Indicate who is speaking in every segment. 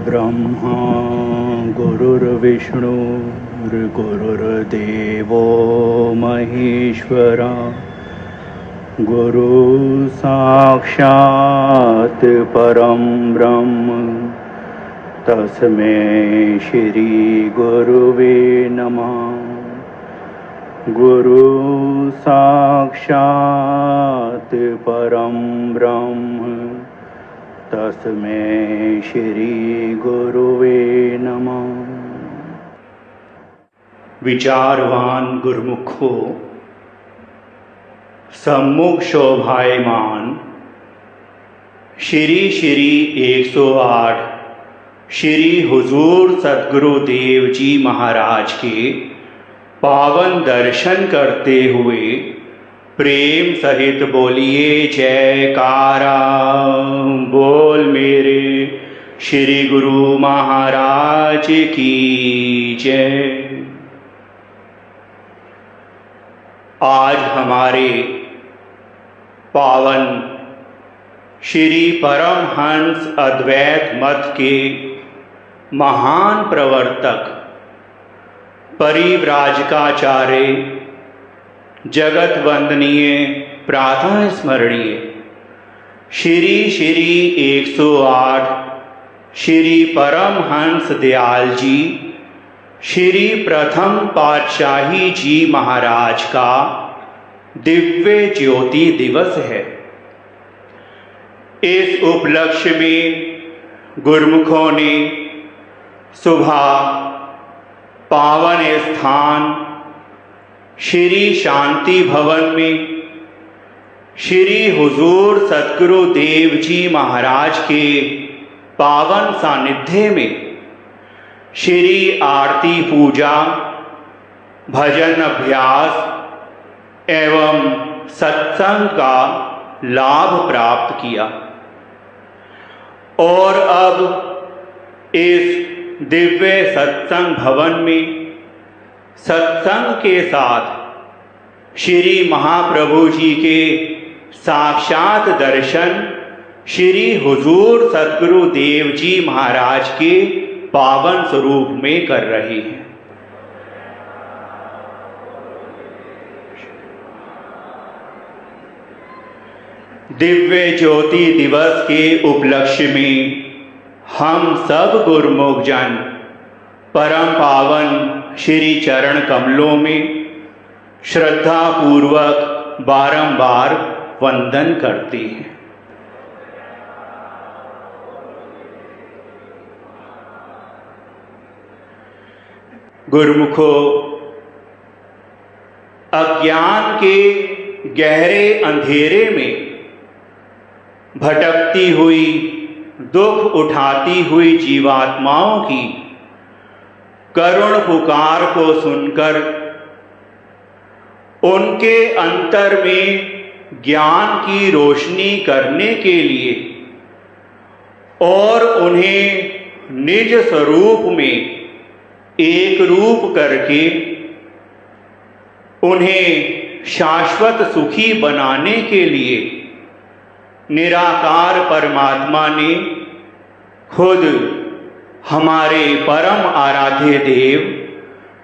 Speaker 1: ब्रह्मा गुरुर्विष्णुर्गुरुर्देवो महेश्वरा गुरु साक्षात् परं ब्रह्म तस्मै श्री गुरुवे नमः। गुरु साक्षात् परं ब्रह्म तस्मै श्री गुरुवे नमः। विचारवान गुरुमुखो सम्मुख शोभायमान श्री श्री 108 श्री हुजूर सद्गुरुदेव जी महाराज के पावन दर्शन करते हुए प्रेम सहित बोलिए जयकारा। बोल मेरे श्री गुरु महाराज की जय। आज हमारे पावन श्री परमहंस अद्वैत मत के महान प्रवर्तक परिव्राजकाचार्य जगत वंदनीय प्रातः स्मरणीय श्री श्री 108 श्री परमहंस दयाल जी श्री प्रथम पातशाही जी महाराज का दिव्य ज्योति दिवस है। इस उपलक्ष्य में गुरुमुखों ने सुबह पावन स्थान श्री शांति भवन में श्री हुजूर सद्गुरुदेव जी महाराज के पावन सानिध्य में श्री आरती पूजा भजन अभ्यास एवं सत्संग का लाभ प्राप्त किया और अब इस दिव्य सत्संग भवन में सत्संग के साथ श्री महाप्रभु जी के साक्षात दर्शन श्री हुजूर सद्गुरुदेव जी महाराज के पावन स्वरूप में कर रहे हैं। दिव्य ज्योति दिवस के उपलक्ष्य में हम सब गुरुमुख जन परम पावन श्री चरण कमलों में श्रद्धा पूर्वक बारंबार वंदन करते हैं। गुरुमुखो, अज्ञान के गहरे अंधेरे में भटकती हुई दुख उठाती हुई जीवात्माओं की करुण पुकार को सुनकर उनके अंतर में ज्ञान की रोशनी करने के लिए और उन्हें निज स्वरूप में एक रूप करके उन्हें शाश्वत सुखी बनाने के लिए निराकार परमात्मा ने खुद हमारे परम आराध्य देव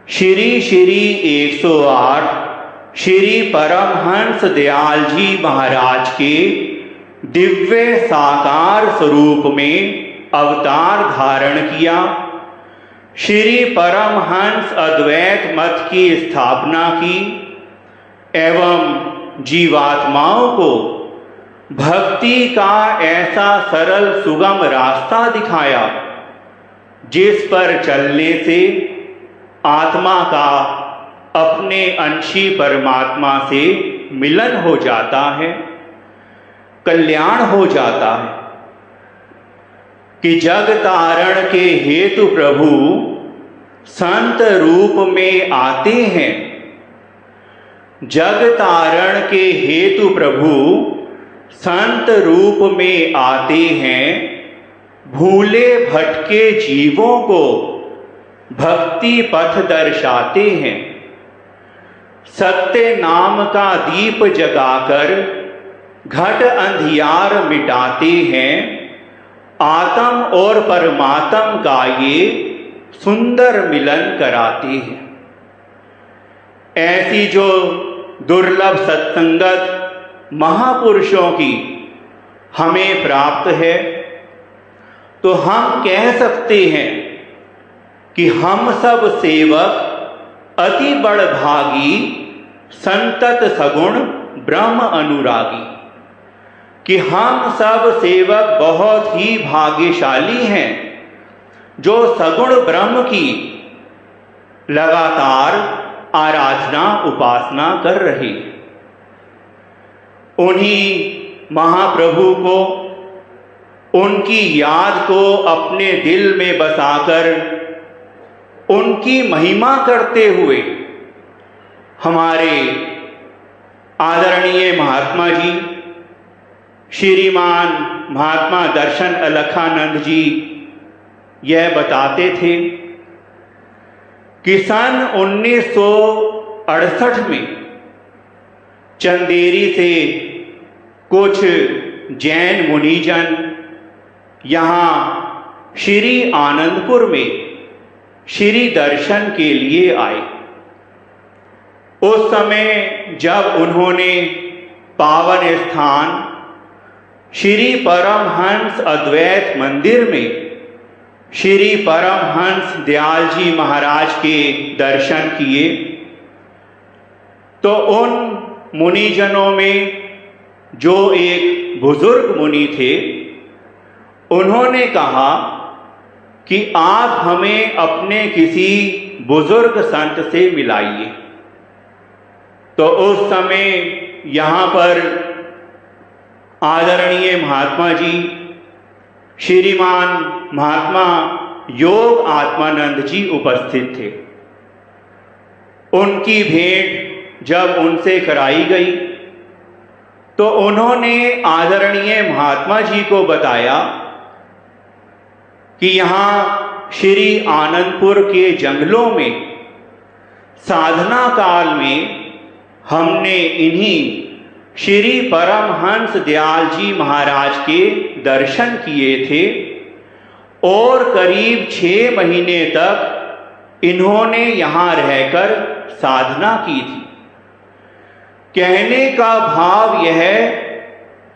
Speaker 1: श्री श्री 108 श्री परमहंस दयाल जी महाराज के दिव्य साकार स्वरूप में अवतार धारण किया। श्री परमहंस अद्वैत मत की स्थापना की एवं जीवात्माओं को भक्ति का ऐसा सरल सुगम रास्ता दिखाया जिस पर चलने से आत्मा का अपने अंशी परमात्मा से मिलन हो जाता है, कल्याण हो जाता है। कि जग तारण के हेतु प्रभु संत रूप में आते हैं। जग तारण के हेतु प्रभु संत रूप में आते हैं। भूले भटके जीवों को भक्ति पथ दर्शाते हैं। सत्य नाम का दीप जगाकर घट अंधियार मिटाते हैं। आत्म और परमात्म का ये सुंदर मिलन कराते हैं। ऐसी जो दुर्लभ सत्संगत महापुरुषों की हमें प्राप्त है, तो हम कह सकते हैं कि हम सब सेवक अति बड़भागी, संतत सगुण ब्रह्म अनुरागी। कि हम सब सेवक बहुत ही भाग्यशाली हैं जो सगुण ब्रह्म की लगातार आराधना उपासना कर रहे हैं। उन्हीं महाप्रभु को, उनकी याद को अपने दिल में बसाकर उनकी महिमा करते हुए हमारे आदरणीय महात्मा जी श्रीमान महात्मा दर्शन अलखानंद जी यह बताते थे कि सन 1968 में चंदेरी से कुछ जैन मुनिजन यहाँ श्री आनंदपुर में श्री दर्शन के लिए आए। उस समय जब उन्होंने पावन स्थान श्री परमहंस अद्वैत मंदिर में श्री परमहंस दयाल जी महाराज के दर्शन किए, तो उन मुनिजनों में जो एक बुजुर्ग मुनि थे, उन्होंने कहा कि आप हमें अपने किसी बुजुर्ग संत से मिलाइए। तो उस समय यहाँ पर आदरणीय महात्मा जी श्रीमान महात्मा योग आत्मानंद जी उपस्थित थे। उनकी भेंट जब उनसे कराई गई तो उन्होंने आदरणीय महात्मा जी को बताया कि यहाँ श्री आनंदपुर के जंगलों में साधना काल में हमने इन्हीं श्री परमहंस दयाल जी महाराज के दर्शन किए थे और करीब 6 महीने तक इन्होंने यहाँ रहकर साधना की थी। कहने का भाव यह है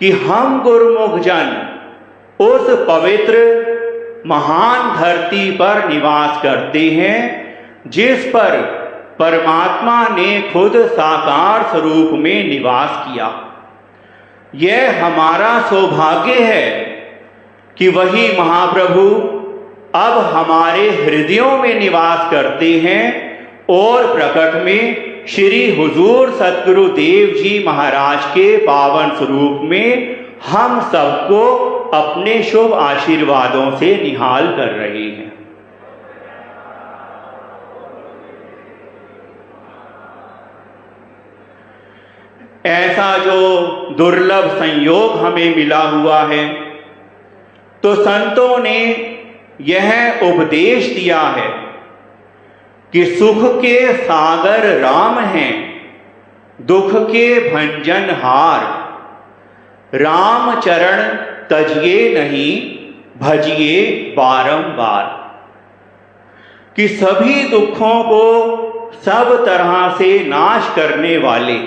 Speaker 1: कि हम गुरुमुख जन उस पवित्र महान धरती पर निवास करते हैं जिस पर परमात्मा ने खुद साकार स्वरूप में निवास किया। यह हमारा सौभाग्य है कि वही महाप्रभु अब हमारे हृदयों में निवास करते हैं और प्रकट में श्री हुजूर सतगुरुदेव जी महाराज के पावन स्वरूप में हम सबको अपने शुभ आशीर्वादों से निहाल कर रहे हैं। ऐसा जो दुर्लभ संयोग हमें मिला हुआ है, तो संतों ने यह उपदेश दिया है कि सुख के सागर राम हैं, दुख के भंजन हार। राम चरण तजिए नहीं, भजिए बारंबार। कि सभी दुखों को सब तरह से नाश करने वाले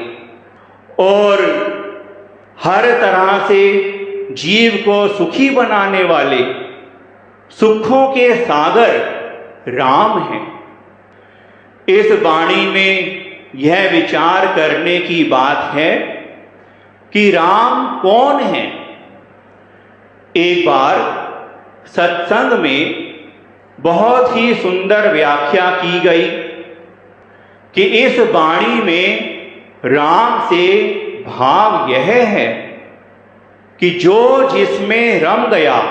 Speaker 1: और हर तरह से जीव को सुखी बनाने वाले सुखों के सागर राम हैं। इस वाणी में यह विचार करने की बात है कि राम कौन है। एक बार सत्संग में बहुत ही सुंदर व्याख्या की गई कि इस वाणी में राम से भाव यह है कि जो जिसमें रम गया,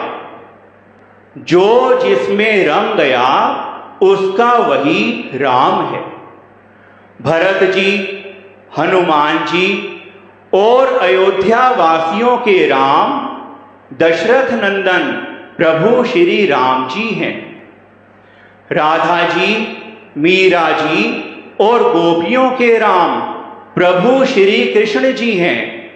Speaker 1: जो जिसमें रम गया उसका वही राम है। भरत जी, हनुमान जी और अयोध्या वासियों के राम दशरथ नंदन प्रभु श्री राम जी हैं। राधा जी, मीरा जी और गोपियों के राम प्रभु श्री कृष्ण जी हैं।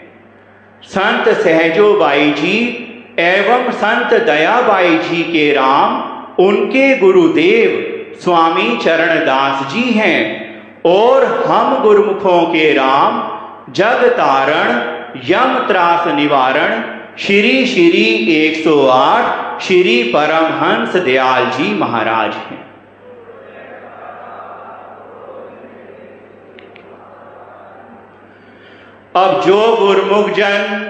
Speaker 1: संत सहजोबाई जी एवं संत दयाबाई जी के राम उनके गुरुदेव स्वामी चरणदास जी हैं और हम गुरुमुखों के राम जग तारण यम त्रास निवारण श्री श्री 108 श्री परमहंस दयाल जी महाराज हैं। अब जो गुरुमुख जन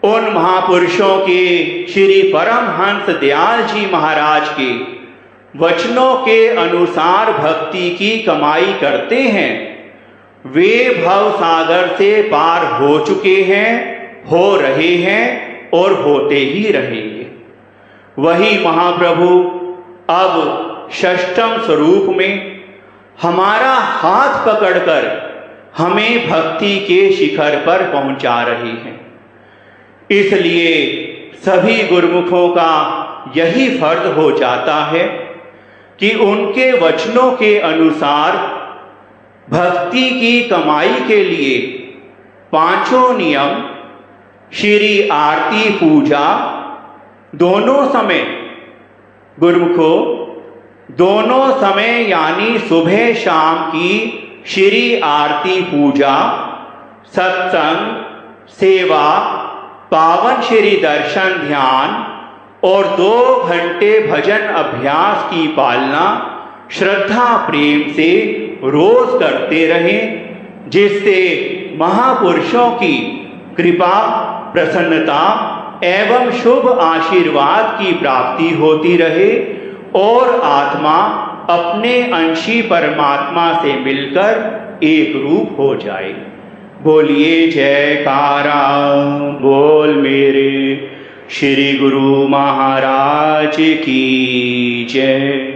Speaker 1: उन महापुरुषों के श्री परमहंस दयाल जी महाराज के वचनों के अनुसार भक्ति की कमाई करते हैं, वे भव सागर से पार हो चुके हैं, हो रहे हैं और होते ही रहेंगे। वही महाप्रभु अब षष्ठम स्वरूप में हमारा हाथ पकड़कर हमें भक्ति के शिखर पर पहुंचा रही हैं। इसलिए सभी गुरुमुखों का यही फर्ज हो जाता है कि उनके वचनों के अनुसार भक्ति की कमाई के लिए पांचों नियम श्री आरती पूजा दोनों समय, गुरुमुखों दोनों समय यानी सुबह शाम की श्री आरती पूजा, सत्संग, सेवा, पावन श्री दर्शन ध्यान और 2 घंटे भजन अभ्यास की पालना श्रद्धा प्रेम से रोज करते रहें, जिससे महापुरुषों की कृपा, प्रसन्नता एवं शुभ आशीर्वाद की प्राप्ति होती रहे और आत्मा अपने अंशी परमात्मा से मिलकर एक रूप हो जाए। बोलिए जयकारा बोल मेरे श्री गुरु महाराज की जय।